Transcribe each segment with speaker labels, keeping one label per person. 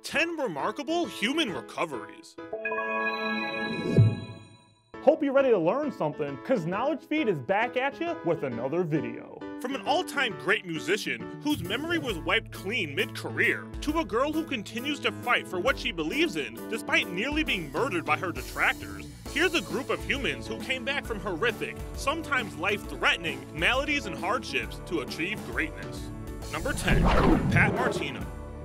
Speaker 1: 10 remarkable human recoveries.
Speaker 2: Hope you're ready to learn something, cause Knowledge Feed is back at you with another video.
Speaker 1: From an all-time great musician whose memory was wiped clean mid-career, to a girl who continues to fight for what she believes in despite nearly being murdered by her detractors, here's a group of humans who came back from horrific, sometimes life-threatening, maladies and hardships to achieve greatness. Number 10. Pat Martino.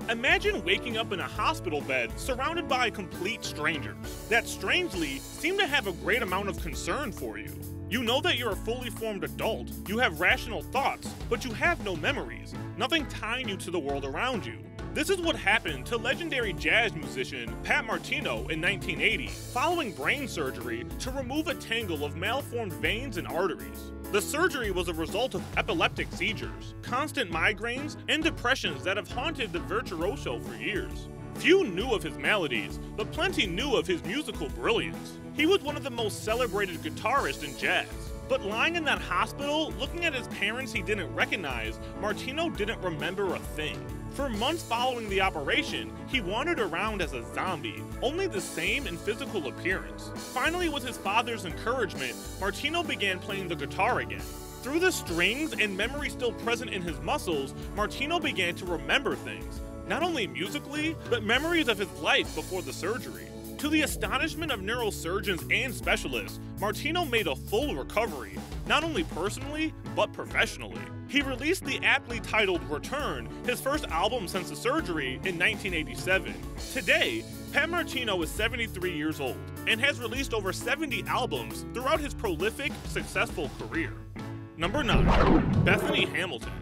Speaker 1: Imagine waking up in a hospital bed surrounded by complete strangers that strangely seem to have a great amount of concern for you. You know that you're a fully formed adult, you have rational thoughts, but you have no memories, nothing tying you to the world around you. This is what happened to legendary jazz musician Pat Martino in 1980, following brain surgery to remove a tangle of malformed veins and arteries. The surgery was a result of epileptic seizures, constant migraines, and depressions that have haunted the virtuoso for years. Few knew of his maladies, but plenty knew of his musical brilliance. He was one of the most celebrated guitarists in jazz. But lying in that hospital, looking at his parents he didn't recognize, Martino didn't remember a thing. For months following the operation, he wandered around as a zombie, only the same in physical appearance. Finally, with his father's encouragement, Martino began playing the guitar again. Through the strings and memory still present in his muscles, Martino began to remember things. Not only musically, but memories of his life before the surgery. To the astonishment of neurosurgeons and specialists, Martino made a full recovery, not only personally, but professionally. He released the aptly titled Return, his first album since the surgery, in 1987. Today, Pat Martino is 73 years old and has released over 70 albums throughout his prolific, successful career. Number 9. Bethany Hamilton.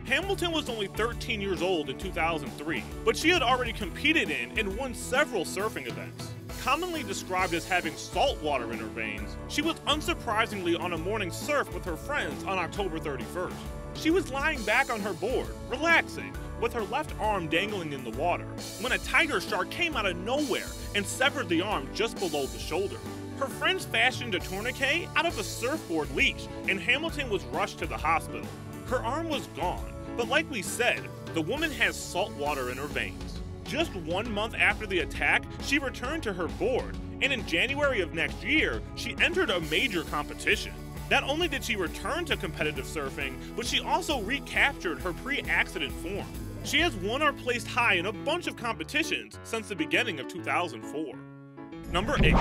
Speaker 1: Hamilton was only 13 years old in 2003, but she had already competed in and won several surfing events. Commonly described as having salt water in her veins, she was unsurprisingly on a morning surf with her friends on October 31st. She was lying back on her board, relaxing, with her left arm dangling in the water, when a tiger shark came out of nowhere and severed the arm just below the shoulder. Her friends fashioned a tourniquet out of a surfboard leash, and Hamilton was rushed to the hospital. Her arm was gone, but like we said, the woman has salt water in her veins. Just 1 month after the attack, she returned to her board, and in January of next year, she entered a major competition. Not only did she return to competitive surfing, but she also recaptured her pre-accident form. She has won or placed high in a bunch of competitions since the beginning of 2004. Number 8.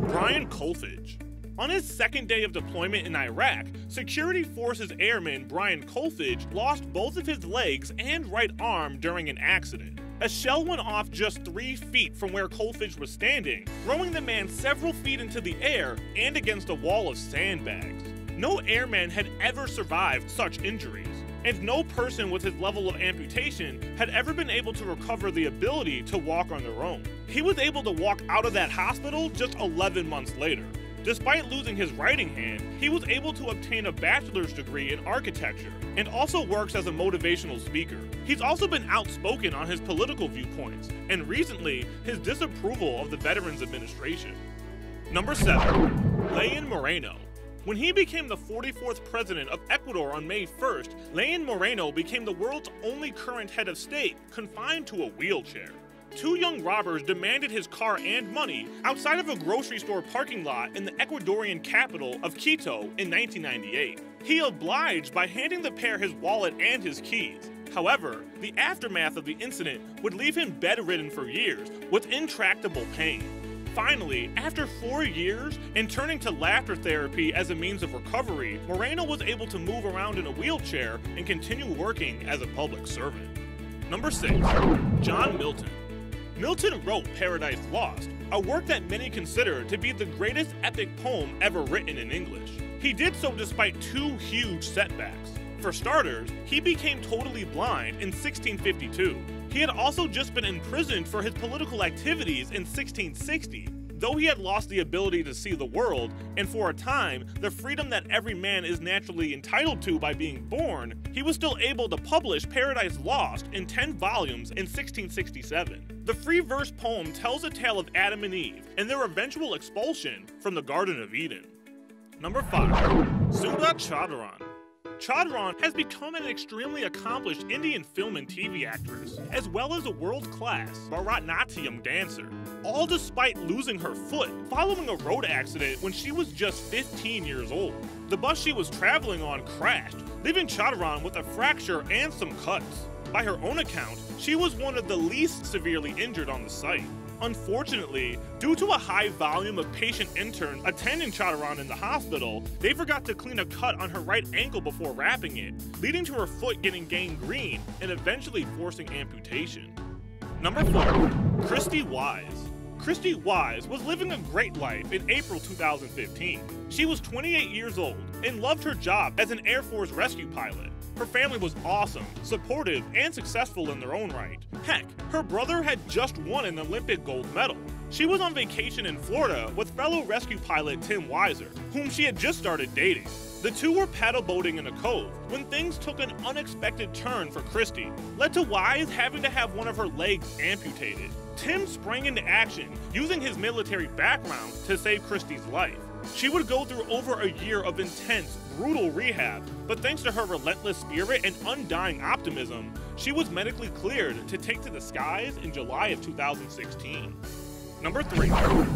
Speaker 1: Brian Colfage. On his second day of deployment in Iraq, Security Forces airman Brian Colfage lost both of his legs and right arm during an accident. A shell went off just 3 feet from where Colfage was standing, throwing the man several feet into the air and against a wall of sandbags. No airman had ever survived such injuries, and no person with his level of amputation had ever been able to recover the ability to walk on their own. He was able to walk out of that hospital just 11 months later. Despite losing his writing hand, he was able to obtain a bachelor's degree in architecture and also works as a motivational speaker. He's also been outspoken on his political viewpoints, and recently, his disapproval of the Veterans Administration. Number 7. Layin Moreno. When he became the 44th President of Ecuador on May 1st, Layin Moreno became the world's only current head of state confined to a wheelchair. 2 young robbers demanded his car and money outside of a grocery store parking lot in the Ecuadorian capital of Quito in 1998. He obliged by handing the pair his wallet and his keys. However, the aftermath of the incident would leave him bedridden for years with intractable pain. Finally, after 4 years and turning to laughter therapy as a means of recovery, Moreno was able to move around in a wheelchair and continue working as a public servant. Number 6. John Milton. Milton wrote Paradise Lost, a work that many consider to be the greatest epic poem ever written in English. He did so despite 2 huge setbacks. For starters, he became totally blind in 1652. He had also just been imprisoned for his political activities in 1660. Though he had lost the ability to see the world, and for a time, the freedom that every man is naturally entitled to by being born, he was still able to publish Paradise Lost in 10 volumes in 1667. The free verse poem tells a tale of Adam and Eve and their eventual expulsion from the Garden of Eden. Number 5. Sudha Chadharan. Chaudhry has become an extremely accomplished Indian film and TV actress, as well as a world-class Bharatanatyam dancer, all despite losing her foot following a road accident when she was just 15 years old. The bus she was traveling on crashed, leaving Chaudhry with a fracture and some cuts. By her own account, she was one of the least severely injured on the site. Unfortunately, due to a high volume of patient interns attending Chaudhry in the hospital, they forgot to clean a cut on her right ankle before wrapping it, leading to her foot getting gangrene and eventually forcing amputation. Number 4. Christie Wise. Christie Wise was living a great life in April 2015. She was 28 years old and loved her job as an Air Force rescue pilot. Her family was awesome, supportive, and successful in their own right. Heck, her brother had just won an Olympic gold medal. She was on vacation in Florida with fellow rescue pilot Tim Weiser, whom she had just started dating. The two were paddle boating in a cove when things took an unexpected turn for Christie, led to Wise having to have one of her legs amputated. Tim sprang into action, using his military background to save Christie's life. She would go through over a year of intense, brutal rehab, but thanks to her relentless spirit and undying optimism, she was medically cleared to take to the skies in July of 2016. Number 3.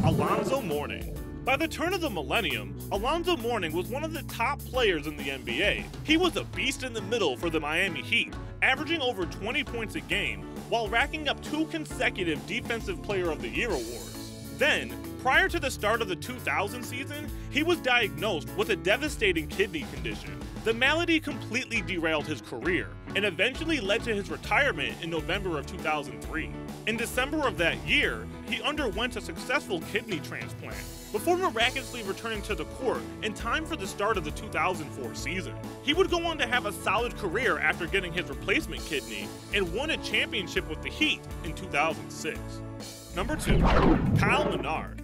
Speaker 1: Alonzo Mourning. By the turn of the millennium, Alonzo Mourning was one of the top players in the NBA. He was a beast in the middle for the Miami Heat, averaging over 20 points a game, while racking up 2 consecutive Defensive Player of the Year awards. Then, prior to the start of the 2000 season, he was diagnosed with a devastating kidney condition. The malady completely derailed his career and eventually led to his retirement in November of 2003. In December of that year, he underwent a successful kidney transplant before miraculously returning to the court in time for the start of the 2004 season. He would go on to have a solid career after getting his replacement kidney and won a championship with the Heat in 2006. Number 2. Kyle Menard.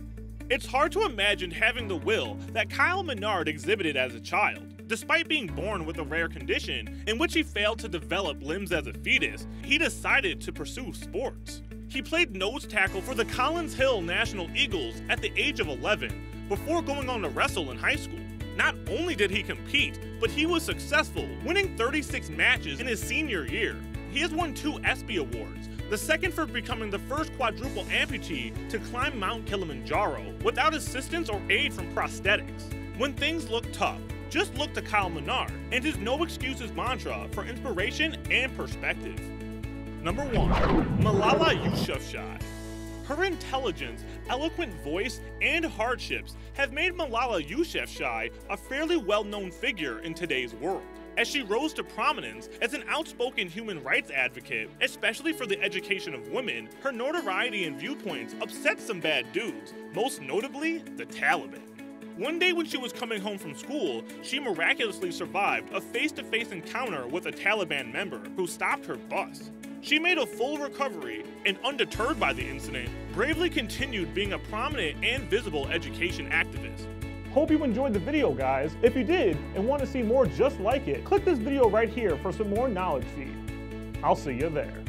Speaker 1: It's hard to imagine having the will that Kyle Menard exhibited as a child. Despite being born with a rare condition in which he failed to develop limbs as a fetus, he decided to pursue sports. He played nose tackle for the Collins Hill National Eagles at the age of 11, before going on to wrestle in high school. Not only did he compete, but he was successful, winning 36 matches in his senior year. He has won 2 ESPY awards, the second for becoming the first quadruple amputee to climb Mount Kilimanjaro without assistance or aid from prosthetics. When things look tough, just look to Kyle Menard and his no excuses mantra for inspiration and perspective. Number 1. Malala Yousufzai. Her intelligence, eloquent voice, and hardships have made Malala Yousufzai a fairly well-known figure in today's world, as she rose to prominence as an outspoken human rights advocate, especially for the education of women. Her notoriety and viewpoints upset some bad dudes, most notably the Taliban. One day when she was coming home from school, she miraculously survived a face-to-face encounter with a Taliban member who stopped her bus. She made a full recovery and, undeterred by the incident, bravely continued being a prominent and visible education activist.
Speaker 2: Hope you enjoyed the video, guys. If you did and want to see more just like it, click this video right here for some more knowledge feed. I'll see you there.